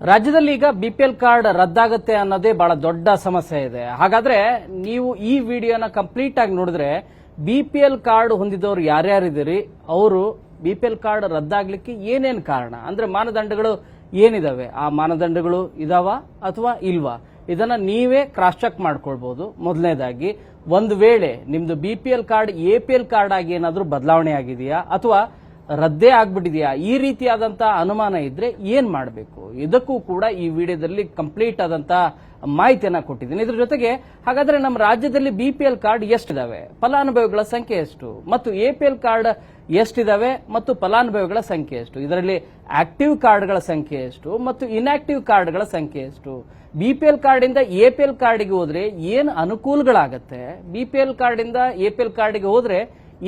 ರಾಜ್ಯದಲ್ಲಿ ಈಗ BPL card ರದ್ದಾಗುತ್ತೆ ಅನ್ನೋದೇ ಬಹಳ ದೊಡ್ಡ ಸಮಸ್ಯೆ ಇದೆ. ಹಾಗಾದ್ರೆ ನೀವು ಈ ವಿಡಿಯೋನ ಕಂಪ್ಲೀಟ್ ಆಗಿ ನೋಡಿದ್ರೆ ಬಿಪಿಎಲ್ ಕಾರ್ಡ್ ಹೊಂದಿದವರು ಯಾರ್ಯಾರಿದ್ದೀರಿ, ಅವರು ಬಿಪಿಎಲ್ ಕಾರ್ಡ್ ರದ್ದಾಗ್ಲಿಕ್ಕೆ ಏನೇನ್ ಕಾರಣ, ಅಂದ್ರೆ ಮಾನದಂಡಗಳು ಏನಿದಾವೆ, ಆ ಮಾನದಂಡಗಳು ಇದಾವ ಅಥವಾ ಇಲ್ವಾ, ಇದನ್ನ ನೀವೇ ಕ್ರಾಸ್ ಚೆಕ್ ಮಾಡ್ಕೊಳ್ಬಹುದು. ಮೊದಲನೇದಾಗಿ, ಒಂದು ವೇಳೆ ನಿಮ್ದು ಬಿಪಿಎಲ್ ಕಾರ್ಡ್ ಎಪಿಎಲ್ ಕಾರ್ಡ್ ಆಗಿ ಏನಾದ್ರೂ ಬದಲಾವಣೆ ಆಗಿದೆಯಾ ಅಥವಾ ರದ್ದೇ ಆಗ್ಬಿಟ್ಟಿದೆಯಾ, ಈ ರೀತಿಯಾದಂತಹ ಅನುಮಾನ ಇದ್ರೆ ಏನ್ ಮಾಡಬೇಕು, ಇದಕ್ಕೂ ಕೂಡ ಈ ವಿಡಿಯೋದಲ್ಲಿ ಕಂಪ್ಲೀಟ್ ಆದಂತಹ ಮಾಹಿತಿಯನ್ನ ಕೊಟ್ಟಿದ್ದೀನಿ. ಇದ್ರ ಜೊತೆಗೆ ಹಾಗಾದ್ರೆ ನಮ್ಮ ರಾಜ್ಯದಲ್ಲಿ ಬಿಪಿಎಲ್ ಕಾರ್ಡ್ ಎಷ್ಟಿದಾವೆ, ಫಲಾನುಭವಿಗಳ ಸಂಖ್ಯೆ ಎಷ್ಟು, ಮತ್ತು ಎಪಿಎಲ್ ಕಾರ್ಡ್ ಎಷ್ಟಿದಾವೆ ಮತ್ತು ಫಲಾನುಭವಿಗಳ ಸಂಖ್ಯೆ ಎಷ್ಟು, ಇದರಲ್ಲಿ ಆಕ್ಟಿವ್ ಕಾರ್ಡ್ಗಳ ಸಂಖ್ಯೆ ಎಷ್ಟು ಮತ್ತು ಇನ್ಆಕ್ಟಿವ್ ಕಾರ್ಡ್ಗಳ ಸಂಖ್ಯೆ ಎಷ್ಟು, ಬಿಪಿಎಲ್ ಕಾರ್ಡ್ ಇಂದ ಎಪಿಎಲ್ ಕಾರ್ಡ್ಗೆ ಹೋದ್ರೆ ಏನ್ ಅನುಕೂಲಗಳಾಗತ್ತೆ, ಬಿಪಿಎಲ್ ಕಾರ್ಡ್ ಇಂದ ಎಪಿಎಲ್ ಕಾರ್ಡ್ಗೆ ಹೋದ್ರೆ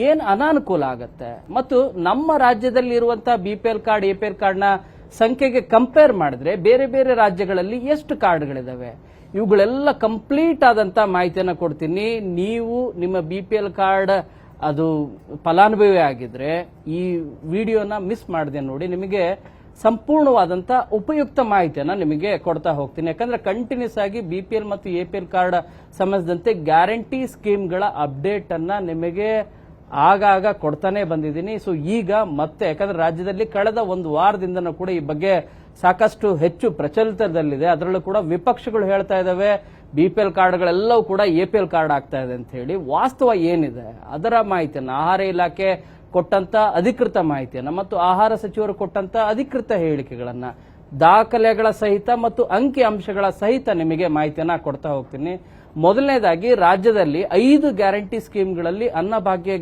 ಏನ್ ಅನಾನುಕೂಲ ಆಗತ್ತೆ, ಮತ್ತು ನಮ್ಮ ರಾಜ್ಯದಲ್ಲಿ ಇರುವಂತಹ ಬಿಪಿಎಲ್ ಕಾರ್ಡ್ ಎಪಿಎಲ್ ಕಾರ್ಡ್ನ ಸಂಖ್ಯೆಗೆ ಕಂಪೇರ್ ಮಾಡಿದ್ರೆ ಬೇರೆ ಬೇರೆ ರಾಜ್ಯಗಳಲ್ಲಿ ಎಷ್ಟು ಕಾರ್ಡ್ಗಳಿದಾವೆ, ಇವುಗಳೆಲ್ಲ ಕಂಪ್ಲೀಟ್ ಆದಂತ ಮಾಹಿತಿಯನ್ನ ಕೊಡ್ತೀನಿ. ನೀವು ನಿಮ್ಮ ಬಿಪಿಎಲ್ ಕಾರ್ಡ್ ಅದು ಫಲಾನುಭವಿ ಆಗಿದ್ರೆ ಈ ವಿಡಿಯೋನ ಮಿಸ್ ಮಾಡದೆ ನೋಡಿ, ನಿಮಗೆ ಸಂಪೂರ್ಣವಾದಂತ ಉಪಯುಕ್ತ ಮಾಹಿತಿಯನ್ನ ನಿಮಗೆ ಕೊಡ್ತಾ ಹೋಗ್ತೀನಿ. ಯಾಕಂದ್ರೆ ಕಂಟಿನ್ಯೂಸ್ ಆಗಿ ಬಿಪಿಎಲ್ ಮತ್ತು ಎಪಿಎಲ್ ಕಾರ್ಡ್ ಸಂಬಂಧಿಸಿದಂತೆ ಗ್ಯಾರಂಟಿ ಸ್ಕೀಮ್ಗಳ ಅಪ್ಡೇಟ್ ಅನ್ನ ನಿಮಗೆ ಆಗಾಗ ಕೊಡ್ತಾನೆ ಬಂದಿದ್ದೀನಿ. ಸೊ ಈಗ ಮತ್ತೆ ಯಾಕಂದ್ರೆ ರಾಜ್ಯದಲ್ಲಿ ಕಳೆದ ಒಂದು ವಾರದಿಂದನೂ ಕೂಡ ಈ ಬಗ್ಗೆ ಸಾಕಷ್ಟು ಹೆಚ್ಚು ಪ್ರಚಲಿತದಲ್ಲಿದೆ. ಅದರಲ್ಲೂ ಕೂಡ ವಿಪಕ್ಷಗಳು ಹೇಳ್ತಾ ಇದಾವೆ ಬಿಪಿಎಲ್ ಕಾರ್ಡ್ಗಳೆಲ್ಲವೂ ಕೂಡ ಎಪಿಎಲ್ ಕಾರ್ಡ್ ಆಗ್ತಾ ಇದೆ ಅಂತ ಹೇಳಿ. ವಾಸ್ತವ ಏನಿದೆ ಅದರ ಮಾಹಿತಿಯನ್ನ ಆಹಾರ ಇಲಾಖೆ ಕೊಟ್ಟಂತ ಅಧಿಕೃತ ಮಾಹಿತಿಯನ್ನ ಮತ್ತು ಆಹಾರ ಸಚಿವರು ಕೊಟ್ಟಂತ ಅಧಿಕೃತ ಹೇಳಿಕೆಗಳನ್ನ ದಾಖಲೆಗಳ ಸಹಿತ ಮತ್ತು ಅಂಕಿ ಅಂಶಗಳ ಸಹಿತ ನಿಮಗೆ ಮಾಹಿತಿಯನ್ನ ಕೊಡ್ತಾ ಹೋಗ್ತೀನಿ. ಮೊದಲನೇದಾಗಿ, ರಾಜ್ಯದಲ್ಲಿ 5 ಗ್ಯಾರಂಟಿ ಸ್ಕೀಮ್ಗಳಲ್ಲಿ ಅನ್ನಭಾಗ್ಯ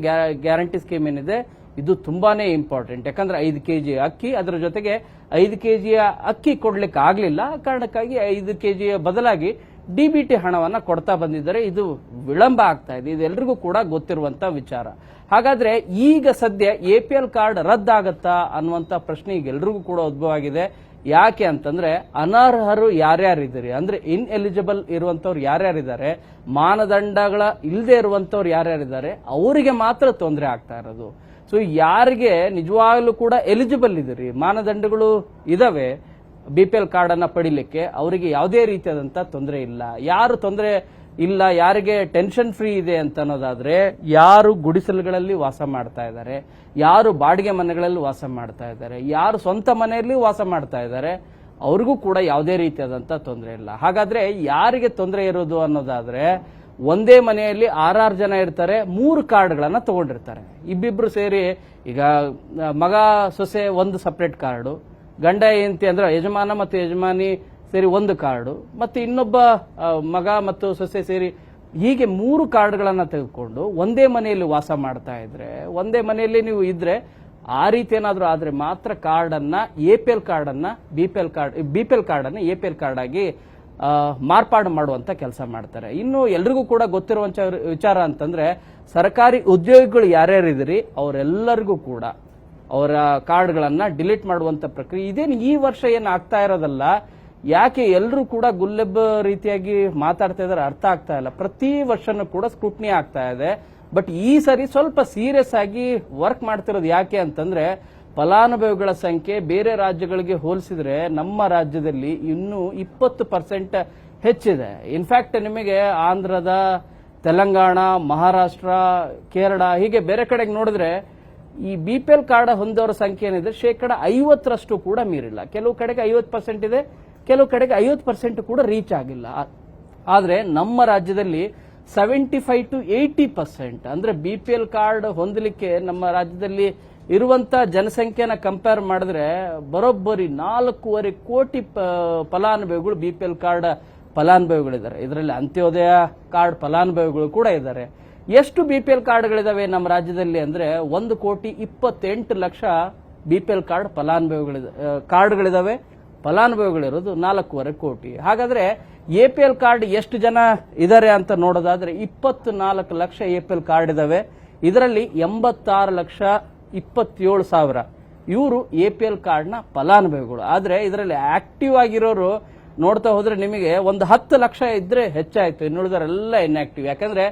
ಗ್ಯಾರಂಟಿ ಸ್ಕೀಮ್ ಏನಿದೆ ಇದು ತುಂಬಾನೇ ಇಂಪಾರ್ಟೆಂಟ್. ಯಾಕಂದ್ರೆ 5 ಕೆಜಿ ಅಕ್ಕಿ, ಅದರ ಜೊತೆಗೆ 5 ಕೆಜಿಯ ಅಕ್ಕಿ ಕೊಡ್ಲಿಕ್ಕೆ ಆಗ್ಲಿಲ್ಲ, ಕಾರಣಕ್ಕಾಗಿ 5 ಕೆಜಿಯ ಬದಲಾಗಿ ಡಿಬಿಟಿ ಹಣವನ್ನ ಕೊಡ್ತಾ ಬಂದಿದ್ದಾರೆ. ಇದು ವಿಳಂಬ ಆಗ್ತಾ ಇದೆ, ಇದೆಲ್ಲರಿಗೂ ಕೂಡ ಗೊತ್ತಿರುವಂತ ವಿಚಾರ. ಹಾಗಾದ್ರೆ ಈಗ ಸದ್ಯ ಎಪಿಎಲ್ ಕಾರ್ಡ್ ರದ್ದಾಗತ್ತಾ ಅನ್ನುವಂತ ಪ್ರಶ್ನೆ ಈಗ ಎಲ್ರಿಗೂ ಕೂಡ ಉದ್ಭವ ಆಗಿದೆ. ಯಾಕೆ ಅಂತಂದ್ರೆ ಅನರ್ಹರು ಯಾರ್ಯಾರಿದ್ದಾರೆ, ಅಂದ್ರೆ ಇನ್ಎಲಿಜಿಬಲ್ ಇರುವಂತವ್ರು ಯಾರ್ಯಾರಿದ್ದಾರೆ, ಮಾನದಂಡಗಳ ಇಲ್ಲದೆ ಇರುವಂತವ್ರು ಯಾರ್ಯಾರಿದ್ದಾರೆ, ಅವರಿಗೆ ಮಾತ್ರ ತೊಂದರೆ ಆಗ್ತಾ ಇರೋದು. ಸೊ ಯಾರಿಗೆ ನಿಜವಾಗ್ಲೂ ಕೂಡ ಎಲಿಜಿಬಲ್ ಇದ್ದೀರಿ, ಮಾನದಂಡಗಳು ಇದಾವೆ ಬಿಪಿಎಲ್ ಕಾರ್ಡ್ ಅನ್ನ ಪಡಿಲಿಕ್ಕೆ, ಅವರಿಗೆ ಯಾವುದೇ ರೀತಿಯಾದಂತ ತೊಂದರೆ ಇಲ್ಲ. ಯಾರು ತೊಂದರೆ ಇಲ್ಲ, ಯಾರಿಗೆ ಟೆನ್ಷನ್ ಫ್ರೀ ಇದೆ ಅಂತ ಅನ್ನೋದಾದ್ರೆ, ಯಾರು ಗುಡಿಸಲುಗಳಲ್ಲಿ ವಾಸ ಮಾಡ್ತಾ ಇದ್ದಾರೆ, ಯಾರು ಬಾಡಿಗೆ ಮನೆಗಳಲ್ಲಿ ವಾಸ ಮಾಡ್ತಾ ಇದ್ದಾರೆ, ಯಾರು ಸ್ವಂತ ಮನೆಯಲ್ಲಿ ವಾಸ ಮಾಡ್ತಾ ಇದ್ದಾರೆ, ಅವ್ರಿಗೂ ಕೂಡ ಯಾವುದೇ ರೀತಿಯಾದಂತ ತೊಂದರೆ ಇಲ್ಲ. ಹಾಗಾದ್ರೆ ಯಾರಿಗೆ ತೊಂದರೆ ಇರೋದು ಅನ್ನೋದಾದ್ರೆ, ಒಂದೇ ಮನೆಯಲ್ಲಿ 6 ಜನ ಇರ್ತಾರೆ, 3 ಕಾರ್ಡ್ಗಳನ್ನ ತಗೊಂಡಿರ್ತಾರೆ. ಇಬ್ಬಿಬ್ರು ಸೇರಿ, ಈಗ ಮಗ ಸೊಸೆ ಒಂದು ಸಪರೇಟ್ ಕಾರ್ಡು, ಗಂಡ ಹೆಂಡತಿ ಅಂದ್ರೆ ಯಜಮಾನ ಮತ್ತು ಯಜಮಾನಿ ಸೇರಿ ಒಂದು ಕಾರ್ಡು, ಮತ್ತೆ ಇನ್ನೊಬ್ಬ ಮಗ ಮತ್ತು ಸೊಸೆ ಸೇರಿ, ಹೀಗೆ 3 ಕಾರ್ಡ್ಗಳನ್ನ ತೆಗೆದುಕೊಂಡು ಒಂದೇ ಮನೆಯಲ್ಲಿ ವಾಸ ಮಾಡ್ತಾ ಇದ್ರೆ, ಒಂದೇ ಮನೆಯಲ್ಲಿ ನೀವು ಇದ್ರೆ, ಆ ರೀತಿ ಏನಾದ್ರೂ ಆದ್ರೆ ಮಾತ್ರ ಕಾರ್ಡ್ ಅನ್ನ ಎಪಿಎಲ್ ಕಾರ್ಡ್ ಅನ್ನ ಬಿಪಿಎಲ್ ಕಾರ್ಡ್ ಅನ್ನ ಎಪಿಎಲ್ ಕಾರ್ಡ್ ಆಗಿ ಮಾರ್ಪಾಡು ಮಾಡುವಂತ ಕೆಲಸ ಮಾಡ್ತಾರೆ. ಇನ್ನು ಎಲ್ರಿಗೂ ಕೂಡ ಗೊತ್ತಿರುವಂತ ವಿಚಾರ ಅಂತಂದ್ರೆ, ಸರ್ಕಾರಿ ಉದ್ಯೋಗಿಗಳು ಯಾರ್ಯಾರಿದ್ದೀರಿ ಅವರೆಲ್ಲರಿಗೂ ಕೂಡ ಅವರ ಕಾರ್ಡ್ಗಳನ್ನ ಡಿಲೀಟ್ ಮಾಡುವಂತ ಪ್ರಕ್ರಿಯೆ ಇದೇನು ಈ ವರ್ಷ ಏನು ಆಗ್ತಾ ಇರೋದಲ್ಲ. ಯಾಕೆ ಎಲ್ಲರೂ ಕೂಡ ಗುಲ್ಲೆಬ್ಬ ರೀತಿಯಾಗಿ ಮಾತಾಡ್ತಾ ಇದಾರೆ ಅರ್ಥ ಆಗ್ತಾ ಇಲ್ಲ. ಪ್ರತಿ ವರ್ಷನೂ ಕೂಡ ಸ್ಕ್ರೂಟ್ನಿ ಆಗ್ತಾ ಇದೆ. ಬಟ್ ಈ ಸರಿ ಸ್ವಲ್ಪ ಸೀರಿಯಸ್ ಆಗಿ ವರ್ಕ್ ಮಾಡ್ತಿರೋದು ಯಾಕೆ ಅಂತಂದ್ರೆ, ಫಲಾನುಭವಿಗಳ ಸಂಖ್ಯೆ ಬೇರೆ ರಾಜ್ಯಗಳಿಗೆ ಹೋಲಿಸಿದ್ರೆ ನಮ್ಮ ರಾಜ್ಯದಲ್ಲಿ ಇನ್ನೂ 20% ಹೆಚ್ಚಿದೆ. ಇನ್ಫ್ಯಾಕ್ಟ್ ನಿಮಗೆ ಆಂಧ್ರದ, ತೆಲಂಗಾಣ, ಮಹಾರಾಷ್ಟ್ರ, ಕೇರಳ ಹೀಗೆ ಬೇರೆ ಕಡೆಗೆ ನೋಡಿದ್ರೆ ಈ ಬಿಪಿಎಲ್ ಕಾರ್ಡ್ ಹೊಂದೋರ ಸಂಖ್ಯೆ ಏನಿದೆ 50% ಕೂಡ ಮೀರಿಲ್ಲ. ಕೆಲವು ಕಡೆಗೆ 50% ಇದೆ, ಕೆಲವು ಕಡೆಗೆ 50% ಕೂಡ ರೀಚ್ ಆಗಿಲ್ಲ. ಆದ್ರೆ ನಮ್ಮ ರಾಜ್ಯದಲ್ಲಿ 75 to 80%, ಅಂದ್ರೆ ಬಿಪಿಎಲ್ ಕಾರ್ಡ್ ಹೊಂದಲಿಕ್ಕೆ ನಮ್ಮ ರಾಜ್ಯದಲ್ಲಿ ಇರುವಂತ ಜನಸಂಖ್ಯೆನ ಕಂಪೇರ್ ಮಾಡಿದ್ರೆ ಬರೋಬ್ಬರಿ 4.5 ಕೋಟಿ ಫಲಾನುಭವಿಗಳು ಬಿಪಿಎಲ್ ಕಾರ್ಡ್ ಫಲಾನುಭವಿಗಳಿದ್ದಾರೆ. ಇದರಲ್ಲಿ ಅಂತ್ಯೋದಯ ಕಾರ್ಡ್ ಫಲಾನುಭವಿಗಳು ಕೂಡ ಇದ್ದಾರೆ. ಎಷ್ಟು ಬಿಪಿಎಲ್ ಕಾರ್ಡ್ಗಳಿದಾವೆ ನಮ್ಮ ರಾಜ್ಯದಲ್ಲಿ ಅಂದ್ರೆ 1,28,00,000 ಬಿಪಿಎಲ್ ಕಾರ್ಡ್ ಕಾರ್ಡ್ಗಳಿದಾವೆ. ಫಲಾನುಭವಿಗಳಿರೋದು 4.5 ಕೋಟಿ. ಹಾಗಾದ್ರೆ ಎಪಿಎಲ್ ಕಾರ್ಡ್ ಎಷ್ಟು ಜನ ಇದಾರೆ ಅಂತ ನೋಡೋದಾದ್ರೆ 24 ಲಕ್ಷ ಎಪಿಎಲ್ ಕಾರ್ಡ್ ಇದಾವೆ. ಇದರಲ್ಲಿ 86,27,000 ಇವರು ಎಪಿಎಲ್ ಕಾರ್ಡ್ನ ಫಲಾನುಭವಿಗಳು. ಆದ್ರೆ ಇದರಲ್ಲಿ ಆಕ್ಟಿವ್ ಆಗಿರೋರು ನೋಡ್ತಾ ಹೋದ್ರೆ ನಿಮಗೆ ಒಂದು 10 ಲಕ್ಷ ಇದ್ರೆ ಹೆಚ್ಚಾಯ್ತು, ಇನ್ನುಳಿದರೆಲ್ಲ ಇನ್ಆಕ್ಟಿವ್. ಯಾಕಂದ್ರೆ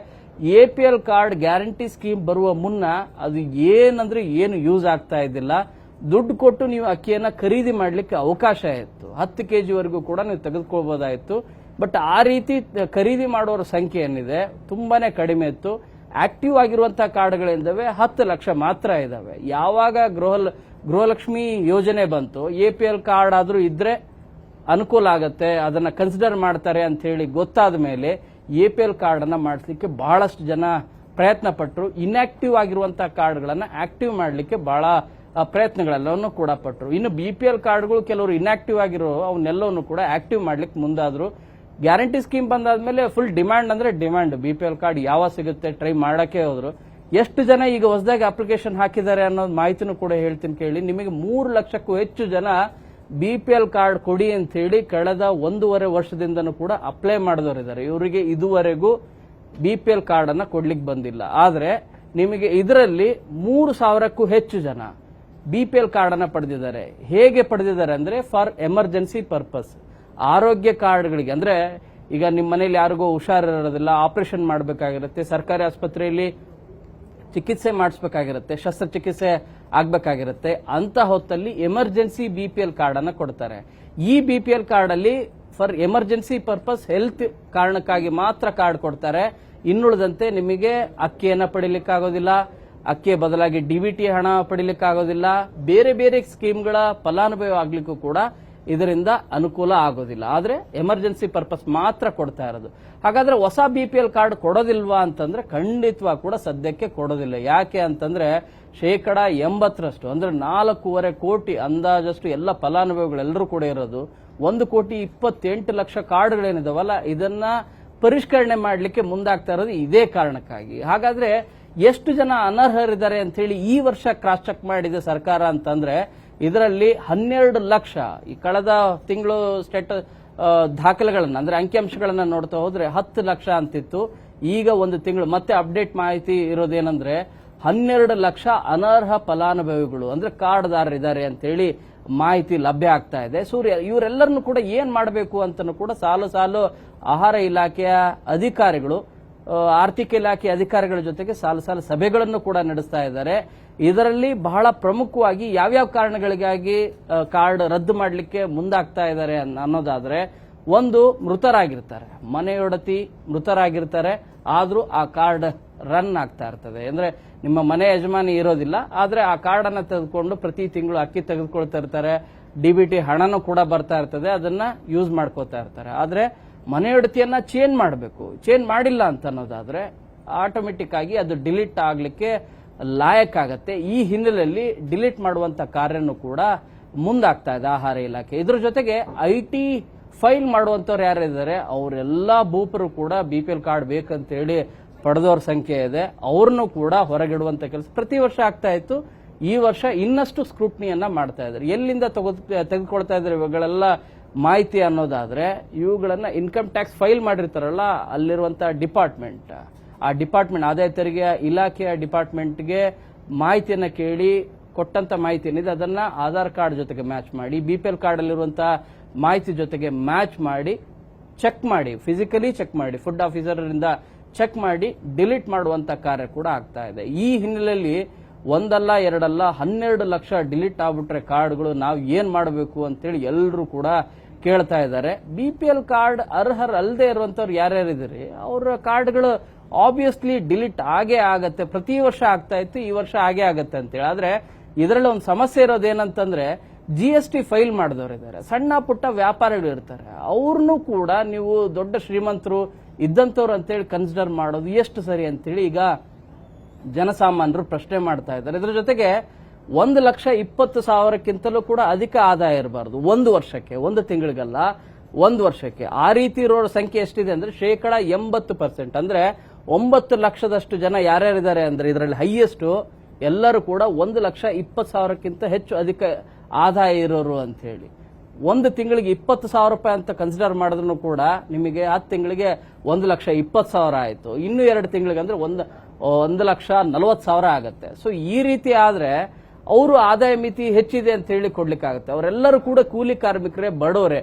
ಎಪಿಎಲ್ ಕಾರ್ಡ್ ಗ್ಯಾರಂಟಿ ಸ್ಕೀಮ್ ಬರುವ ಮುನ್ನ ಅದು ಏನಂದ್ರೆ ಏನು ಯೂಸ್ ಆಗ್ತಾ ಇದ್ದಿಲ್ಲ. ದುಡ್ಡು ಕೊಟ್ಟು ನೀವು ಅಕ್ಕಿಯನ್ನ ಖರೀದಿ ಮಾಡಲಿಕ್ಕೆ ಅವಕಾಶ ಇತ್ತು. 10 ಕೆಜಿವರೆಗೂ ಕೂಡ ನೀವು ತೆಗೆದುಕೊಳ್ಬಹುದಾಯಿತು. ಬಟ್ ಆ ರೀತಿ ಖರೀದಿ ಮಾಡೋರ ಸಂಖ್ಯೆ ಏನಿದೆ ತುಂಬಾನೇ ಕಡಿಮೆ ಇತ್ತು. ಆಕ್ಟಿವ್ ಆಗಿರುವಂತಹ ಕಾರ್ಡ್ಗಳಿದ್ದಾವೆ 10 ಲಕ್ಷ ಮಾತ್ರ ಇದಾವೆ. ಯಾವಾಗ ಗೃಹಲಕ್ಷ್ಮಿ ಯೋಜನೆ ಬಂತು, APL ಕಾರ್ಡ್ ಆದ್ರೂ ಇದ್ರೆ ಅನುಕೂಲ ಆಗತ್ತೆ, ಅದನ್ನ ಕನ್ಸಿಡರ್ ಮಾಡ್ತಾರೆ ಅಂತ ಹೇಳಿ ಗೊತ್ತಾದ ಮೇಲೆ APL ಕಾರ್ಡ್ ಅನ್ನ ಮಾಡಿಸ್ಲಿಕ್ಕೆ ಬಹಳಷ್ಟು ಜನ ಪ್ರಯತ್ನ ಪಟ್ಟರು. ಇನ್ಆಕ್ಟಿವ್ ಆಗಿರುವಂತಹ ಕಾರ್ಡ್ಗಳನ್ನ ಆಕ್ಟಿವ್ ಮಾಡಲಿಕ್ಕೆ ಬಹಳ ಪ್ರಯತ್ನಗಳೆಲ್ಲವನ್ನು ಕೂಡ ಪಟ್ಟರು. ಇನ್ನು BPL ಕಾರ್ಡ್ಗಳು ಕೆಲವರು ಇನ್ಆಕ್ಟಿವ್ ಆಗಿರೋ ಅವನ್ನೆಲ್ಲವನ್ನು ಕೂಡ ಆಕ್ಟಿವ್ ಮಾಡ್ಲಿಕ್ಕೆ ಮುಂದಾದ್ರು. ಗ್ಯಾರಂಟಿ ಸ್ಕೀಮ್ ಬಂದಾದ್ಮೇಲೆ ಫುಲ್ ಡಿಮ್ಯಾಂಡ್ ಅಂದ್ರೆ ಡಿಮ್ಯಾಂಡ್. BPL ಕಾರ್ಡ್ ಯಾವಾಗ ಸಿಗುತ್ತೆ ಟ್ರೈ ಮಾಡಕ್ಕೆ ಹೋದ್ರು. ಎಷ್ಟು ಜನ ಈಗ ಹೊಸದಾಗಿ ಅಪ್ಲಿಕೇಶನ್ ಹಾಕಿದ್ದಾರೆ ಅನ್ನೋದು ಮಾಹಿತಿನೂ ಕೂಡ ಹೇಳ್ತೀನಿ ಕೇಳಿ. ನಿಮಗೆ 3 ಲಕ್ಷಕ್ಕೂ ಹೆಚ್ಚು ಜನ BPL ಕಾರ್ಡ್ ಕೊಡಿ ಅಂತ ಹೇಳಿ ಕಳೆದ 1.5 ವರ್ಷದಿಂದನೂ ಕೂಡ ಅಪ್ಲೈ ಮಾಡಿದವರಿದ್ದಾರೆ. ಇವರಿಗೆ ಇದುವರೆಗೂ BPL ಕಾರ್ಡ್ ಅನ್ನ ಕೊಡ್ಲಿಕ್ಕೆ ಬಂದಿಲ್ಲ. ಆದ್ರೆ ನಿಮಗೆ ಇದರಲ್ಲಿ 3,000ಕ್ಕೂ ಹೆಚ್ಚು ಜನ BPL ಕಾರ್ಡ್ ಅನ್ನ ಪಡೆದಿದ್ದಾರೆ. ಹೇಗೆ ಪಡೆದಿದ್ದಾರೆ ಅಂದ್ರೆ ಫಾರ್ ಎಮರ್ಜೆನ್ಸಿ ಪರ್ಪಸ್, ಆರೋಗ್ಯ ಕಾರ್ಡ್ಗಳಿಗೆ. ಅಂದ್ರೆ ಈಗ ನಿಮ್ಮ ಮನೇಲಿ ಯಾರಿಗೋ ಹುಷಾರಿರೋದಿಲ್ಲ, ಆಪರೇಷನ್ ಮಾಡಬೇಕಾಗಿರುತ್ತೆ, ಸರ್ಕಾರಿ ಆಸ್ಪತ್ರೆಯಲ್ಲಿ ಚಿಕಿತ್ಸೆ ಮಾಡಿಸಬೇಕಾಗಿರುತ್ತೆ, ಶಸ್ತ್ರಚಿಕಿತ್ಸೆ ಆಗ್ಬೇಕಾಗಿರುತ್ತೆ, ಅಂತ ಹೊತ್ತಲ್ಲಿ ಎಮರ್ಜೆನ್ಸಿ BPL ಕಾರ್ಡ್ ಅನ್ನ ಕೊಡ್ತಾರೆ. ಈ BPL ಕಾರ್ಡ್ ಅಲ್ಲಿ ಫಾರ್ ಎಮರ್ಜೆನ್ಸಿ ಪರ್ಪಸ್ ಹೆಲ್ತ್ ಕಾರಣಕ್ಕಾಗಿ ಮಾತ್ರ ಕಾರ್ಡ್ ಕೊಡ್ತಾರೆ. ಇನ್ನುಳಿದಂತೆ ನಿಮಗೆ ಅಕ್ಕಿಯನ್ನ ಪಡಿಲಿಕ್ಕಾಗೋದಿಲ್ಲ, ಅಕ್ಕಿಯ ಬದಲಾಗಿ DBT ಹಣ ಪಡಿಲಿಕ್ಕಾಗೋದಿಲ್ಲ, ಬೇರೆ ಬೇರೆ ಸ್ಕೀಮ್ಗಳ ಫಲಾನುಭವಿ ಆಗ್ಲಿಕ್ಕೂ ಕೂಡ ಇದರಿಂದ ಅನುಕೂಲ ಆಗೋದಿಲ್ಲ. ಆದ್ರೆ ಎಮರ್ಜೆನ್ಸಿ ಪರ್ಪಸ್ ಮಾತ್ರ ಕೊಡ್ತಾ ಇರೋದು. ಹಾಗಾದ್ರೆ ಹೊಸ BPL ಕಾರ್ಡ್ ಕೊಡೋದಿಲ್ವಾ ಅಂತಂದ್ರೆ ಖಂಡಿತವಾಗಿ ಕೂಡ ಸದ್ಯಕ್ಕೆ ಕೊಡೋದಿಲ್ಲ. ಯಾಕೆ ಅಂತಂದ್ರೆ 80% ಅಂದ್ರೆ 4.5 ಕೋಟಿ ಅಂದಾಜಷ್ಟು ಎಲ್ಲ ಫಲಾನುಭವಿಗಳೆಲ್ಲರೂ ಕೂಡ ಇರೋದು. 1,28,00,000 ಕಾರ್ಡ್ಗಳೇನಿದಾವಲ್ಲ, ಇದನ್ನ ಪರಿಷ್ಕರಣೆ ಮಾಡಲಿಕ್ಕೆ ಮುಂದಾಗ್ತಾ ಇರೋದು ಇದೇ ಕಾರಣಕ್ಕಾಗಿ. ಹಾಗಾದ್ರೆ ಎಷ್ಟು ಜನ ಅನರ್ಹರಿದ್ದಾರೆ ಅಂತ ಹೇಳಿ ಈ ವರ್ಷ ಕ್ರಾಸ್ ಚೆಕ್ ಮಾಡಿದೆ ಸರ್ಕಾರ ಅಂತಂದ್ರೆ ಇದರಲ್ಲಿ 12 ಲಕ್ಷ. ಈ ಕಳೆದ ತಿಂಗಳು ದಾಖಲೆಗಳನ್ನ ಅಂದ್ರೆ ಅಂಕಿಅಂಶಗಳನ್ನ ನೋಡ್ತಾ ಹೋದ್ರೆ 10 ಲಕ್ಷ ಅಂತಿತ್ತು. ಈಗ ಒಂದು ತಿಂಗಳು ಮತ್ತೆ ಅಪ್ಡೇಟ್ ಮಾಹಿತಿ ಇರೋದೇನಂದ್ರೆ 12 ಲಕ್ಷ ಅನರ್ಹ ಫಲಾನುಭವಿಗಳು ಅಂದ್ರೆ ಕಾರ್ಡ್ದಾರರಿದ್ದಾರೆ ಅಂತ ಹೇಳಿ ಮಾಹಿತಿ ಲಭ್ಯ ಆಗ್ತಾ ಇದೆ. ಇವರೆಲ್ಲರನ್ನು ಕೂಡ ಏನ್ ಮಾಡಬೇಕು ಅಂತನೂ ಕೂಡ ಸಾಲು ಆಹಾರ ಇಲಾಖೆಯ ಅಧಿಕಾರಿಗಳು, ಆರ್ಥಿಕ ಇಲಾಖೆ ಅಧಿಕಾರಿಗಳ ಜೊತೆಗೆ ಸಾಲು ಸಭೆಗಳನ್ನು ಕೂಡ ನಡೆಸ್ತಾ ಇದ್ದಾರೆ. ಇದರಲ್ಲಿ ಬಹಳ ಪ್ರಮುಖವಾಗಿ ಯಾವ್ಯಾವ ಕಾರಣಗಳಿಗಾಗಿ ಕಾರ್ಡ್ ರದ್ದು ಮಾಡಲಿಕ್ಕೆ ಮುಂದಾಗ್ತಾ ಇದ್ದಾರೆ ಅನ್ನೋದಾದ್ರೆ, ಒಂದು ಮೃತರಾಗಿರ್ತಾರೆ, ಮನೆಯೊಡತಿ ಮೃತರಾಗಿರ್ತಾರೆ, ಆದ್ರೂ ಆ ಕಾರ್ಡ್ ರನ್ ಆಗ್ತಾ ಇರ್ತದೆ. ಅಂದ್ರೆ ನಿಮ್ಮ ಮನೆ ಯಜಮಾನಿ ಇರೋದಿಲ್ಲ, ಆದ್ರೆ ಆ ಕಾರ್ಡ್ ಅನ್ನ ತೆಗೆದುಕೊಂಡು ಪ್ರತಿ ತಿಂಗಳು ಅಕ್ಕಿ ತೆಗೆದುಕೊಳ್ತಾ ಇರ್ತಾರೆ, DBT ಹಣನೂ ಕೂಡ ಬರ್ತಾ ಇರ್ತದೆ, ಅದನ್ನ ಯೂಸ್ ಮಾಡ್ಕೋತಾ ಇರ್ತಾರೆ. ಆದ್ರೆ ಮನೆಯೊಡತಿಯನ್ನ ಚೇಂಜ್ ಮಾಡಬೇಕು, ಚೇಂಜ್ ಮಾಡಿಲ್ಲ ಅಂತ ಅನ್ನೋದಾದ್ರೆ ಆಟೋಮೆಟಿಕ್ ಆಗಿ ಅದು ಡಿಲೀಟ್ ಆಗ್ಲಿಕ್ಕೆ ಲಾಯಕ್ ಆಗತ್ತೆ. ಈ ಹಿನ್ನೆಲೆಯಲ್ಲಿ ಡಿಲೀಟ್ ಮಾಡುವಂತ ಕಾರ್ಯನೂ ಕೂಡ ಮುಂದಾಗ್ತಾ ಇದೆ ಆಹಾರ ಇಲಾಖೆ. ಇದ್ರ ಜೊತೆಗೆ IT ಫೈಲ್ ಮಾಡುವಂತವ್ರು ಯಾರಿದ್ದಾರೆ ಅವರೆಲ್ಲಾ ಭೂಪರು ಕೂಡ BPL ಕಾರ್ಡ್ ಬೇಕಂತ ಹೇಳಿ ಪಡೆದವ್ರ ಸಂಖ್ಯೆ ಇದೆ, ಅವ್ರನ್ನು ಕೂಡ ಹೊರಗಿಡುವಂತ ಕೆಲಸ ಪ್ರತಿ ವರ್ಷ ಆಗ್ತಾ ಇತ್ತು. ಈ ವರ್ಷ ಇನ್ನಷ್ಟು ಸ್ಕ್ರೂಟ್ನಿಯನ್ನ ಮಾಡ್ತಾ ಇದ್ದಾರೆ. ಎಲ್ಲಿಂದ ತೆಗೆದುಕೊಳ್ತಾ ಇದ್ದಾರೆ ಇವುಗಳೆಲ್ಲ ಮಾಹಿತಿ ಅನ್ನೋದಾದ್ರೆ, ಇವುಗಳನ್ನ ಇನ್ಕಮ್ ಟ್ಯಾಕ್ಸ್ ಫೈಲ್ ಮಾಡಿರ್ತಾರಲ್ಲ ಅಲ್ಲಿರುವಂತಹ ಡಿಪಾರ್ಟ್ಮೆಂಟ್, ಆ ಡಿಪಾರ್ಟ್ಮೆಂಟ್ ಆದಾಯ ತೆರಿಗೆ ಇಲಾಖೆಯ ಡಿಪಾರ್ಟ್ಮೆಂಟ್ಗೆ ಮಾಹಿತಿಯನ್ನ ಕೇಳಿ ಕೊಟ್ಟಂತ ಮಾಹಿತಿ ಏನಿದೆ ಅದನ್ನ ಆಧಾರ್ ಕಾರ್ಡ್ ಜೊತೆಗೆ ಮ್ಯಾಚ್ ಮಾಡಿ, BPL ಕಾರ್ಡ್ ಅಲ್ಲಿರುವಂತಹ ಮಾಹಿತಿ ಜೊತೆಗೆ ಮ್ಯಾಚ್ ಮಾಡಿ, ಚೆಕ್ ಮಾಡಿ, ಫಿಸಿಕಲಿ ಚೆಕ್ ಮಾಡಿ, ಫುಡ್ ಆಫೀಸರ್ ಇಂದ ಚೆಕ್ ಮಾಡಿ ಡಿಲೀಟ್ ಮಾಡುವಂತ ಕಾರ್ಯ ಕೂಡ ಆಗ್ತಾ ಇದೆ. ಈ ಹಿನ್ನೆಲೆಯಲ್ಲಿ ಒಂದಲ್ಲ ಎರಡಲ್ಲ 12 ಲಕ್ಷ ಡಿಲೀಟ್ ಆಗ್ಬಿಟ್ರೆ ಕಾರ್ಡ್ಗಳು ನಾವು ಏನ್ ಮಾಡಬೇಕು ಅಂತೇಳಿ ಎಲ್ಲರೂ ಕೂಡ ಕೇಳ್ತಾ ಇದ್ದಾರೆ. BPL ಕಾರ್ಡ್ ಅರ್ಹರಲ್ಲದೆ ಇರುವಂತವ್ರು ಯಾರ್ಯಾರಿದ್ದೀರಿ ಅವರ ಕಾರ್ಡ್ಗಳು ಆಬ್ವಿಯಸ್ಲಿ ಡಿಲೀಟ್ ಆಗೇ ಆಗತ್ತೆ. ಪ್ರತಿ ವರ್ಷ ಆಗ್ತಾ ಇತ್ತು, ಈ ವರ್ಷ ಆಗೇ ಆಗತ್ತೆ ಅಂತೇಳಿ. ಆದ್ರೆ ಇದರಲ್ಲಿ ಒಂದು ಸಮಸ್ಯೆ ಇರೋದೇನಂತಂದ್ರೆ GST ಫೈಲ್ ಮಾಡಿದವರಿದ್ದಾರೆ, ಸಣ್ಣ ಪುಟ್ಟ ವ್ಯಾಪಾರಿಗಳು ಇರ್ತಾರೆ, ಅವ್ರನ್ನೂ ಕೂಡ ನೀವು ದೊಡ್ಡ ಶ್ರೀಮಂತರು ಇದ್ದಂಥವ್ರು ಅಂತೇಳಿ ಕನ್ಸಿಡರ್ ಮಾಡೋದು ಎಷ್ಟು ಸರಿ ಅಂತೇಳಿ ಈಗ ಜನಸಾಮಾನ್ಯರು ಪ್ರಶ್ನೆ ಮಾಡ್ತಾ ಇದ್ದಾರೆ. ಇದರ ಜೊತೆಗೆ 1,20,000ಕ್ಕಿಂತಲೂ ಕೂಡ ಅಧಿಕ ಆದಾಯ ಇರಬಾರದು ಒಂದು ವರ್ಷಕ್ಕೆ, ಒಂದು ತಿಂಗಳಿಗಲ್ಲ, ಒಂದು ವರ್ಷಕ್ಕೆ. ಆ ರೀತಿ ಇರೋ ಸಂಖ್ಯೆ ಎಷ್ಟಿದೆ ಅಂದ್ರೆ 80%. ಅಂದ್ರೆ 9 ಲಕ್ಷದಷ್ಟು ಜನ ಯಾರ್ಯಾರಿದ್ದಾರೆ ಅಂದ್ರೆ ಇದರಲ್ಲಿ ಹೈಯೆಸ್ಟ್ ಎಲ್ಲರೂ ಕೂಡ 1,20,000ಕ್ಕಿಂತ ಹೆಚ್ಚು ಅಧಿಕ ಆದಾಯ ಇರೋರು ಅಂತ ಹೇಳಿ. ಒಂದು ತಿಂಗಳಿಗೆ 20,000 ರೂಪಾಯಿ ಅಂತ ಕನ್ಸಿಡರ್ ಮಾಡಿದ್ರು ಕೂಡ ನಿಮಗೆ 10 ತಿಂಗಳಿಗೆ 1,20,000 ಆಯ್ತು. ಇನ್ನು 2 ತಿಂಗಳಿಗೆ ಅಂದ್ರೆ 1,40,000 ಆಗತ್ತೆ. ಸೊ ಈ ರೀತಿ ಆದ್ರೆ ಅವರು ಆದಾಯ ಮಿತಿ ಹೆಚ್ಚಿದೆ ಅಂತ ಹೇಳಿ ಕೊಡ್ಲಿಕ್ಕಾಗತ್ತೆ. ಅವರೆಲ್ಲರೂ ಕೂಡ ಕೂಲಿ ಕಾರ್ಮಿಕರೇ, ಬಡವರೇ.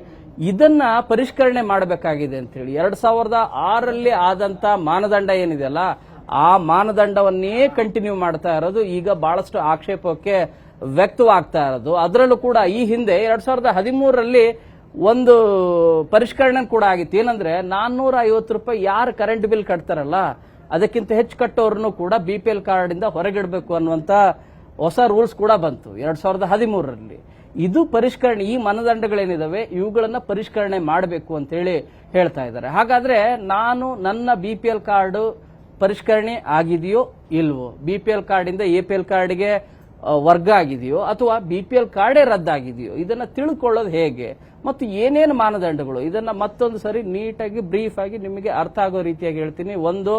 ಇದನ್ನ ಪರಿಷ್ಕರಣೆ ಮಾಡಬೇಕಾಗಿದೆ ಅಂತ ಹೇಳಿ 2006ರಲ್ಲಿ ಆದಂತ ಮಾನದಂಡ ಏನಿದೆಯಲ್ಲ ಆ ಮಾನದಂಡವನ್ನೇ ಕಂಟಿನ್ಯೂ ಮಾಡ್ತಾ ಇರೋದು ಈಗ ಬಹಳಷ್ಟು ಆಕ್ಷೇಪಕ್ಕೆ ವ್ಯಕ್ತವಾಗ್ತಾ ಇರೋದು. ಅದರಲ್ಲೂ ಕೂಡ ಈ ಹಿಂದೆ 2013ರಲ್ಲಿ ಒಂದು ಪರಿಷ್ಕರಣೆ ಕೂಡ ಆಗಿತ್ತು. ಏನಂದ್ರೆ 450 ರೂಪಾಯಿ ಯಾರು ಕರೆಂಟ್ ಬಿಲ್ ಕಟ್ತಾರಲ್ಲ ಅದಕ್ಕಿಂತ ಹೆಚ್ಚು ಕಟ್ಟೋರ್ನು ಕೂಡ BPL ಕಾರ್ಡ್ ಇಂದ ಹೊರಗಿಡಬೇಕು ಅನ್ನುವಂತ ಹೊಸ ರೂಲ್ಸ್ ಕೂಡ ಬಂತು 2013ರಲ್ಲಿ. ಇದು ಪರಿಷ್ಕರಣೆ, ಈ ಮಾನದಂಡಗಳೇನಿದಾವೆ ಇವುಗಳನ್ನ ಪರಿಷ್ಕರಣೆ ಮಾಡಬೇಕು ಅಂತ ಹೇಳಿ ಹೇಳ್ತಾ ಇದ್ದಾರೆ. ಹಾಗಾದ್ರೆ ನನ್ನ BPL ಕಾರ್ಡ್ ಪರಿಷ್ಕರಣೆ ಆಗಿದೆಯೋ ಇಲ್ವೋ, BPL ಕಾರ್ಡ್ ಇಂದ APL ಕಾರ್ಡ್ಗೆ ವರ್ಗ ಆಗಿದೆಯೋ ಅಥವಾ BPL ಕಾರ್ಡೇ ರದ್ದಾಗಿದೆಯೋ, ಇದನ್ನ ತಿಳ್ಕೊಳ್ಳೋದು ಹೇಗೆ ಮತ್ತು ಏನೇನು ಮಾನದಂಡಗಳು, ಇದನ್ನ ಮತ್ತೊಂದು ಸರಿ ನೀಟಾಗಿ ಬ್ರೀಫ್ ಆಗಿ ನಿಮಗೆ ಅರ್ಥ ಆಗೋ ರೀತಿಯಾಗಿ ಹೇಳ್ತೀನಿ. ಒಂದು,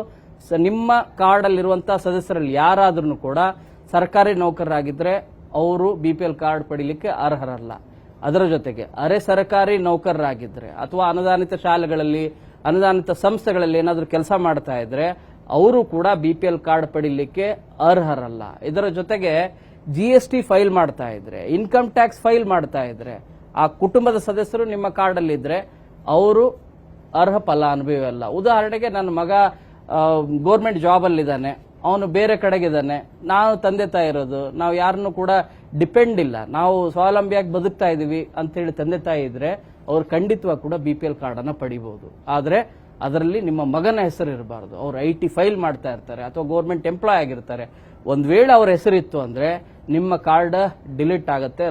ನಿಮ್ಮ ಕಾರ್ಡ್ ಅಲ್ಲಿರುವಂತಹ ಸದಸ್ಯರಲ್ಲಿ ಯಾರಾದ್ರೂ ಕೂಡ ಸರ್ಕಾರಿ ನೌಕರರಾಗಿದ್ರೆ ಅವರು BPL ಕಾರ್ಡ್ ಪಡಿಲಿಕ್ಕೆ ಅರ್ಹರಲ್ಲ. ಅದರ ಜೊತೆಗೆ ಅರೆ ಸರ್ಕಾರಿ ನೌಕರರಾಗಿದ್ರೆ ಅಥವಾ ಅನುದಾನಿತ ಶಾಲೆಗಳಲ್ಲಿ ಅನುದಾನಿತ ಸಂಸ್ಥೆಗಳಲ್ಲಿ ಏನಾದರೂ ಕೆಲಸ ಮಾಡ್ತಾ ಇದ್ರೆ ಅವರು ಕೂಡ BPL ಕಾರ್ಡ್ ಪಡಿಲಿಕ್ಕೆ ಅರ್ಹರಲ್ಲ. ಇದರ ಜೊತೆಗೆ GST ಫೈಲ್ ಮಾಡ್ತಾ ಇದ್ರೆ, ಇನ್ಕಮ್ ಟ್ಯಾಕ್ಸ್ ಫೈಲ್ ಮಾಡ್ತಾ ಇದ್ರೆ, ಆ ಕುಟುಂಬದ ಸದಸ್ಯರು ನಿಮ್ಮ ಕಾರ್ಡ್ ಅಲ್ಲಿ ಇದ್ರೆ ಅವರು ಅರ್ಹ ಫಲಾನುಭವಿ ಅಲ್ಲ. ಉದಾಹರಣೆಗೆ ನನ್ನ ಮಗ ಗೌರ್ಮೆಂಟ್ ಜಾಬ್ ಅಲ್ಲಿ ಇದ್ದಾನೆ, ಅವನು ಬೇರೆ ಕಡೆಗಿದ್ದಾನೆ, ನಾವು ತಂದೆ ತಾಯಿ ಇರೋದು, ನಾವು ಯಾರನ್ನು ಕೂಡ ಡಿಪೆಂಡ್ ಇಲ್ಲ, ನಾವು ಸ್ವಾವಲಂಬಿಯಾಗಿ ಬದುಕ್ತಾ ಇದೀವಿ ಅಂತ ಹೇಳಿ ತಂದೆ ತಾಯಿ ಇದ್ರೆ ಅವ್ರು ಖಂಡಿತವಾಗಿ ಕೂಡ BPL ಕಾರ್ಡ್ ಅನ್ನ ಪಡಿಬಹುದು. ಆದ್ರೆ ಅದರಲ್ಲಿ ನಿಮ್ಮ ಮಗನ ಹೆಸರು ಇರಬಾರದು. ಅವ್ರು IT ಫೈಲ್ ಮಾಡ್ತಾ ಇರ್ತಾರೆ ಅಥವಾ ಗೌರ್ಮೆಂಟ್ ಎಂಪ್ಲಾಯ್ ಆಗಿರ್ತಾರೆ. ಒಂದ್ ವೇಳೆ ಅವ್ರ ಹೆಸರಿತ್ತು ಅಂದ್ರೆ ನಿಮ್ಮ ಕಾರ್ಡ್ ಡಿಲೀಟ್ ಆಗತ್ತೆ,